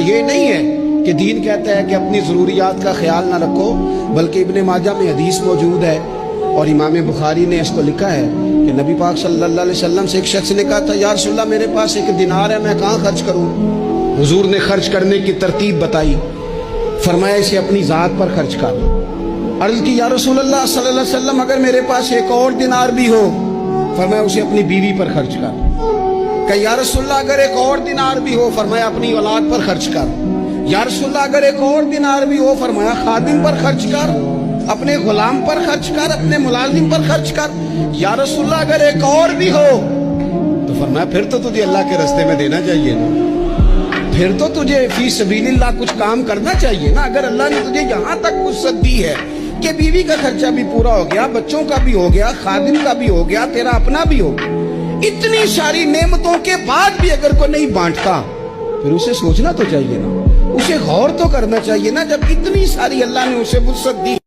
یہ نہیں ہے کہ دین کہتا ہے کہ اپنی ضروریات کا خیال نہ رکھو، بلکہ ابن ماجہ میں حدیث موجود ہے اور امام بخاری نے اس کو لکھا ہے کہ نبی پاک صلی اللہ علیہ وسلم سے ایک شخص نے کہا تھا، یا رسول اللہ میرے پاس 1 دینار ہے، میں کہاں خرچ کروں؟ حضور نے خرچ کرنے کی ترتیب بتائی، فرمایا اسے اپنی ذات پر خرچ کر۔ عرض کی یا رسول اللہ صلی اللہ علیہ وسلم اگر میرے پاس 1 اور دینار بھی ہو؟ فرمایا اسے اپنی بیوی پر خرچ کر۔ کہ یا رسول اللہ اگر 1 اور دینار بھی ہو؟ فرمایا اپنی اولاد پر خرچ کر۔ یا رسول اللہ اگر 1 اور دینار بھی ہو؟ فرمایا خادم پر خرچ کر، اپنے غلام پر خرچ کر، اپنے ملازم پر خرچ کر۔ یا رسول اللہ اگر 1 اور بھی ہو؟ تو فرمایا پھر تو تجھے اللہ کے راستے میں دینا چاہیے نا، پھر تو تجھے فی سبیل اللہ کچھ کام کرنا چاہیے نا۔ اگر اللہ نے تجھے یہاں تک وسعت دی ہے کہ بیوی کا خرچہ بھی پورا ہو گیا، بچوں کا بھی ہو گیا، خادم کا بھی ہو گیا، تیرا اپنا بھی ہو گیا، اتنی ساری نعمتوں کے بعد بھی اگر کوئی نہیں بانٹتا، پھر اسے سوچنا تو چاہیے نا، اسے غور تو کرنا چاہیے نا، جب اتنی ساری اللہ نے اسے وسعت دی۔